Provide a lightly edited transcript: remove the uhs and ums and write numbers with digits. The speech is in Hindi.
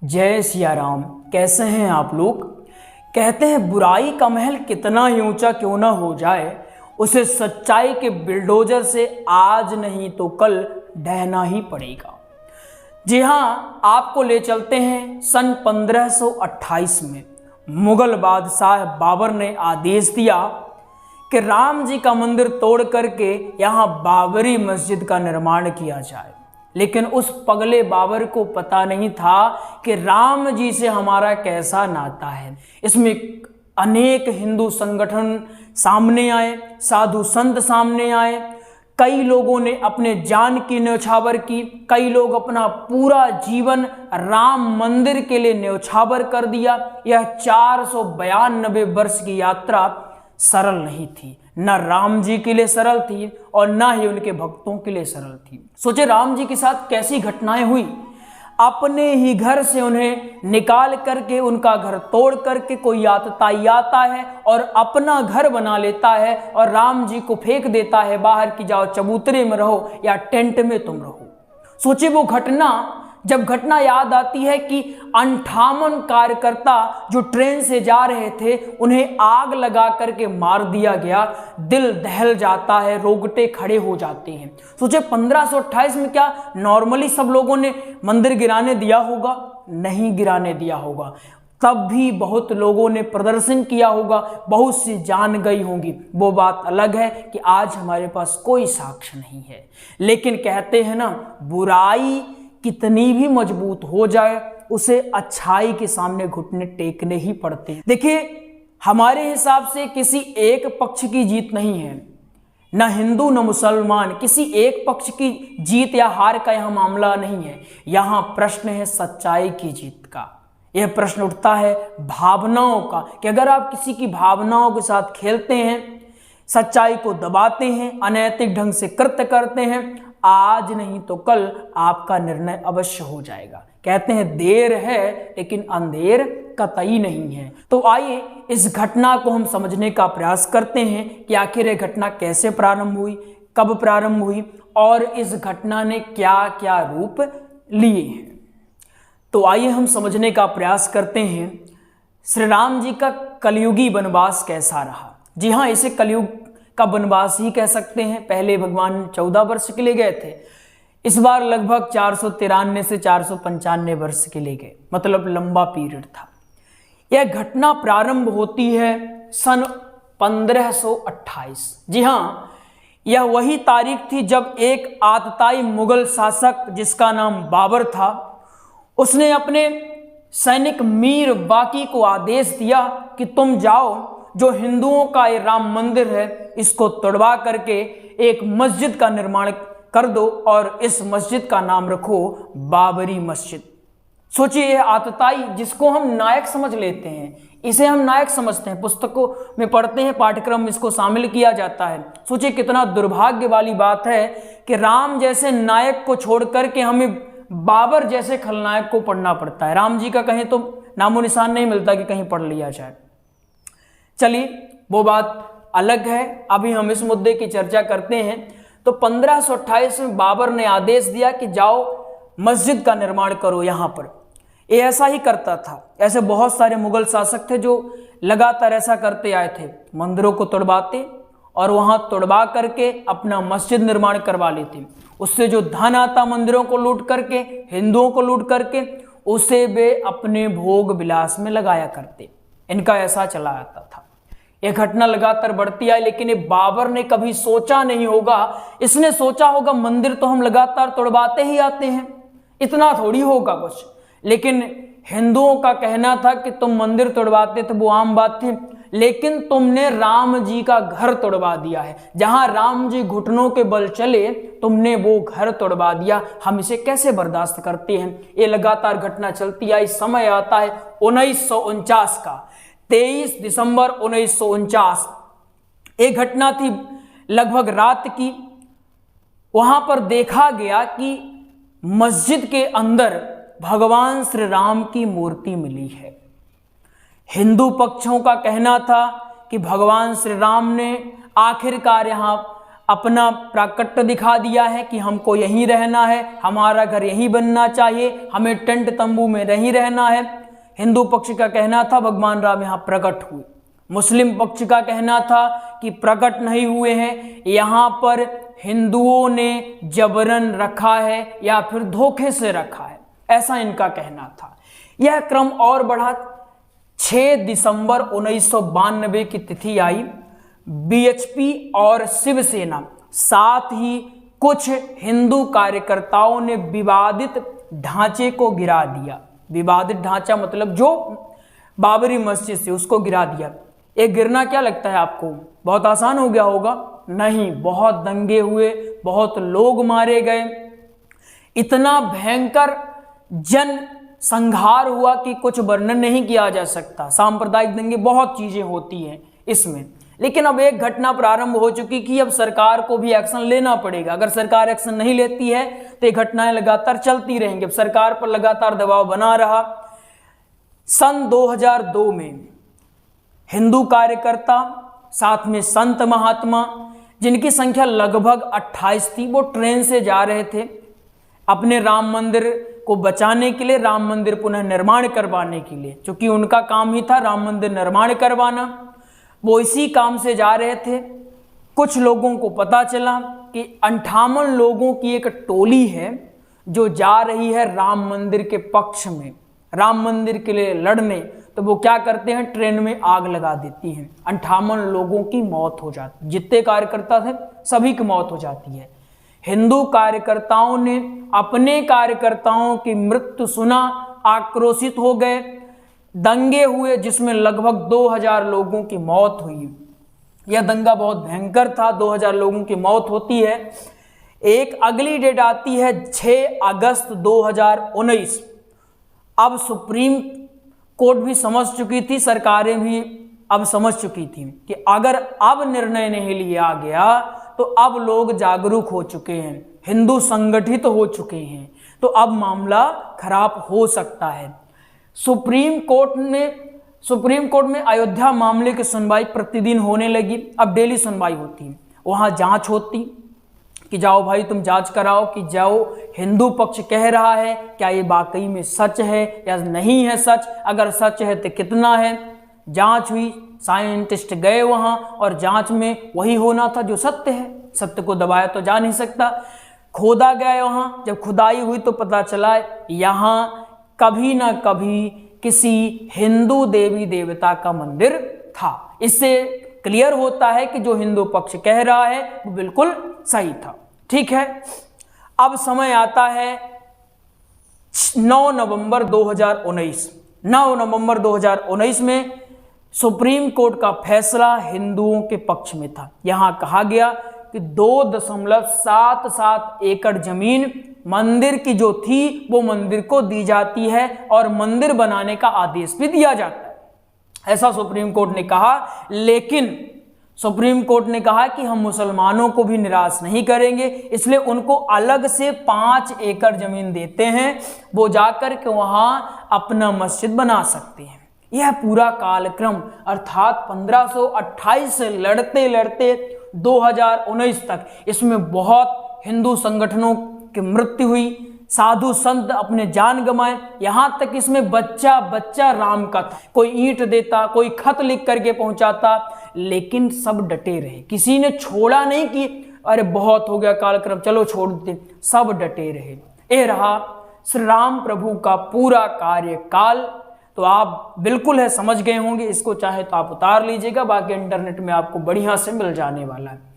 जय सिया राम। कैसे हैं आप लोग। कहते हैं बुराई का महल कितना ही ऊंचा क्यों ना हो जाए, उसे सच्चाई के बिल्डोजर से आज नहीं तो कल ढहना ही पड़ेगा। जी हाँ, आपको ले चलते हैं सन 1528 में। मुगल बादशाह बाबर ने आदेश दिया कि राम जी का मंदिर तोड़ करके यहाँ बाबरी मस्जिद का निर्माण किया जाए। लेकिन उस पगले बाबर को पता नहीं था कि राम जी से हमारा कैसा नाता है। इसमें अनेक हिंदू संगठन सामने आए, साधु संत सामने आए, कई लोगों ने अपने जान की न्यौछावर की, कई लोग अपना पूरा जीवन राम मंदिर के लिए न्यौछावर कर दिया। यह 492 वर्ष की यात्रा सरल नहीं थी, न राम जी के लिए सरल थी और न ही उनके भक्तों के लिए सरल थी। सोचे राम जी के साथ कैसी घटनाएं हुई। अपने ही घर से उन्हें निकाल करके, उनका घर तोड़ करके कोई आतताई आता है और अपना घर बना लेता है और राम जी को फेंक देता है बाहर कि जाओ चबूतरे में रहो या टेंट में तुम रहो। सोचे वो घटना, जब घटना याद आती है कि 58 कार्यकर्ता जो ट्रेन से जा रहे थे उन्हें आग लगा करके मार दिया गया, दिल दहल जाता है, रोंगटे खड़े हो जाते हैं। सोचे 1528 में क्या नॉर्मली सब लोगों ने मंदिर गिराने दिया होगा? नहीं गिराने दिया होगा। तब भी बहुत लोगों ने प्रदर्शन किया होगा, बहुत सी जान गई होंगी। वो बात अलग है कि आज हमारे पास कोई साक्ष्य नहीं है। लेकिन कहते हैं ना, बुराई कितनी भी मजबूत हो जाए उसे अच्छाई के सामने घुटने टेकने ही पड़ते हैं। देखिए, हमारे हिसाब से किसी एक पक्ष की जीत नहीं है, न हिंदू न मुसलमान, किसी एक पक्ष की जीत या हार का यह मामला नहीं है। यहां प्रश्न है सच्चाई की जीत का। यह प्रश्न उठता है भावनाओं का कि अगर आप किसी की भावनाओं के साथ खेलते हैं, सच्चाई को दबाते हैं, अनैतिक ढंग से कृत्य करते हैं, आज नहीं तो कल आपका निर्णय अवश्य हो जाएगा। कहते हैं देर है लेकिन अंधेर कतई नहीं है। तो आइए इस घटना को हम समझने का प्रयास करते हैं कि आखिर यह घटना कैसे प्रारंभ हुई, कब प्रारंभ हुई और इस घटना ने क्या क्या रूप लिए हैं। तो आइए हम समझने का प्रयास करते हैं श्री राम जी का कलयुगी वनवास कैसा रहा। जी हाँ, इसे कलयुग का वनवास ही कह सकते हैं। पहले भगवान 14 वर्ष के लिए गए थे, इस बार लगभग 493 से 495 वर्ष के लिए गए, मतलब लंबा पीरियड था। यह घटना प्रारंभ होती है सन 1528। जी हाँ, यह वही तारीख थी जब एक आतताई मुगल शासक जिसका नाम बाबर था, उसने अपने सैनिक मीर बाकी को आदेश दिया कि तुम जाओ, जो हिंदुओं का ये राम मंदिर है इसको तोड़वा करके एक मस्जिद का निर्माण कर दो और इस मस्जिद का नाम रखो बाबरी मस्जिद। सोचिए, यह आतताई जिसको हम नायक समझ लेते हैं, इसे हम नायक समझते हैं, पुस्तकों में पढ़ते हैं, पाठ्यक्रम में इसको शामिल किया जाता है। सोचिए कितना दुर्भाग्य वाली बात है कि राम जैसे नायक को छोड़ करके हमें बाबर जैसे खलनायक को पढ़ना पड़ता है। राम जी का कहीं तो नामो निशान नहीं मिलता कि कहीं पढ़ लिया जाए। चलिए, वो बात अलग है, अभी हम इस मुद्दे की चर्चा करते हैं। तो 1528 में बाबर ने आदेश दिया कि जाओ मस्जिद का निर्माण करो यहाँ पर। ये ऐसा ही करता था। ऐसे बहुत सारे मुगल शासक थे जो लगातार ऐसा करते आए थे, मंदिरों को तोड़वाते और वहाँ तोड़वा करके अपना मस्जिद निर्माण करवा लेते। उससे जो धन आता मंदिरों को लूट करके, हिंदुओं को लूट करके, उसे वे अपने भोग विलास में लगाया करते। इनका ऐसा चला आता था। यह घटना लगातार बढ़ती आई, लेकिन ये बाबर ने कभी सोचा नहीं होगा। इसने सोचा होगा मंदिर तो हम लगातार तोड़वाते ही आते हैं, इतना थोड़ी होगा कुछ। लेकिन हिंदुओं का कहना था कि तुम मंदिर तोड़वाते थे वो आम बात थी, लेकिन तुमने राम जी का घर तोड़वा दिया है। जहां राम जी घुटनों के बल चले तुमने वो घर तोड़वा दिया। हम इसे कैसे बर्दाश्त करते हैं। ये लगातार घटना चलती आई। समय आता है 1949 का, 23 दिसंबर 1949। एक घटना थी लगभग रात की। वहां पर देखा गया कि मस्जिद के अंदर भगवान श्री राम की मूर्ति मिली है। हिंदू पक्षों का कहना था कि भगवान श्री राम ने आखिरकार यहाँ अपना प्राकट्य दिखा दिया है कि हमको यहीं रहना है, हमारा घर यहीं बनना चाहिए, हमें टेंट तंबू में नहीं रहना है। हिंदू पक्ष का कहना था भगवान राम यहाँ प्रकट हुए। मुस्लिम पक्ष का कहना था कि प्रकट नहीं हुए हैं, यहाँ पर हिंदुओं ने जबरन रखा है या फिर धोखे से रखा है, ऐसा इनका कहना था। यह क्रम और बढ़ा। 6 दिसंबर 1992 की तिथि आई। बीएचपी और शिवसेना साथ ही कुछ हिंदू कार्यकर्ताओं ने विवादित ढांचे को गिरा दिया। विवादित ढांचा मतलब जो बाबरी मस्जिद से, उसको गिरा दिया। एक गिरना क्या लगता है आपको, बहुत आसान हो गया होगा? नहीं, बहुत दंगे हुए, बहुत लोग मारे गए, इतना भयंकर जन संहार हुआ कि कुछ वर्णन नहीं किया जा सकता। सांप्रदायिक दंगे, बहुत चीजें होती हैं इसमें। लेकिन अब एक घटना प्रारंभ हो चुकी कि अब सरकार को भी एक्शन लेना पड़ेगा। अगर सरकार एक्शन नहीं लेती है तो ये घटनाएं लगातार चलती रहेंगी। अब सरकार पर लगातार दबाव बना रहा। सन 2002 में हिंदू कार्यकर्ता, साथ में संत महात्मा, जिनकी संख्या लगभग 28 थी, वो ट्रेन से जा रहे थे अपने राम मंदिर को बचाने के लिए, राम मंदिर पुनः निर्माण करवाने के लिए, क्योंकि उनका काम ही था राम मंदिर निर्माण करवाना। वो इसी काम से जा रहे थे। कुछ लोगों को पता चला कि 58 लोगों की एक टोली है जो जा रही है राम मंदिर के पक्ष में, राम मंदिर के लिए लड़ने। तो वो क्या करते हैं, ट्रेन में आग लगा देती हैं। 58 लोगों की मौत हो जाती, जितने कार्यकर्ता थे सभी की मौत हो जाती है। हिंदू कार्यकर्ताओं ने अपने कार्यकर्ताओं की मृत्यु सुना, आक्रोशित हो गए, दंगे हुए जिसमें लगभग 2000 लोगों की मौत हुई। यह दंगा बहुत भयंकर था। 2000 लोगों की मौत होती है। एक अगली डेट आती है 6 अगस्त 2019। अब सुप्रीम कोर्ट भी समझ चुकी थी, सरकारें भी अब समझ चुकी थी कि अगर अब निर्णय नहीं लिया गया तो अब लोग जागरूक हो चुके हैं, हिंदू संगठित हो चुके हैं, तो अब मामला खराब हो सकता है। सुप्रीम कोर्ट में अयोध्या मामले की सुनवाई प्रतिदिन होने लगी। अब डेली सुनवाई होती, वहां जांच होती कि जाओ भाई तुम जांच कराओ कि जाओ हिंदू पक्ष कह रहा है क्या ये वाकई में सच है या नहीं है सच, अगर सच है तो कितना है। जांच हुई, साइंटिस्ट गए वहां और जांच में वही होना था जो सत्य है। सत्य को दबाया तो जा नहीं सकता। खोदा गया वहां, जब खुदाई हुई तो पता चला यहां कभी ना कभी किसी हिंदू देवी देवता का मंदिर था। इससे क्लियर होता है कि जो हिंदू पक्ष कह रहा है वो बिल्कुल सही था। ठीक है, अब समय आता है 9 नवंबर 2019। 9 नवंबर 2019 में सुप्रीम कोर्ट का फैसला हिंदुओं के पक्ष में था। यहां कहा गया कि 2.77 एकड़ जमीन मंदिर की जो थी वो मंदिर को दी जाती है और मंदिर बनाने का आदेश भी दिया जाता है, ऐसा सुप्रीम कोर्ट ने कहा। लेकिन सुप्रीम कोर्ट ने कहा कि हम मुसलमानों को भी निराश नहीं करेंगे, इसलिए उनको अलग से 5 एकड़ जमीन देते हैं, वो जाकर के वहां अपना मस्जिद बना सकते हैं। यह पूरा कालक्रम अर्थात 1528 से लड़ते लड़ते 2019 तक इसमें बहुत हिंदू संगठनों की मृत्यु हुई, साधु संत अपने जान गंवाए। यहां तक इसमें बच्चा बच्चा राम का था। कोई ईंट देता, कोई खत लिख करके पहुंचाता, लेकिन सब डटे रहे, किसी ने छोड़ा नहीं कि अरे बहुत हो गया कालक्रम चलो छोड़ देते, सब डटे रहे। ये रहा श्री राम प्रभु का पूरा कार्यकाल। तो आप बिल्कुल है समझ गए होंगे, इसको चाहे तो आप उतार लीजिएगा, बाकी इंटरनेट में आपको बढ़िया से मिल जाने वाला है।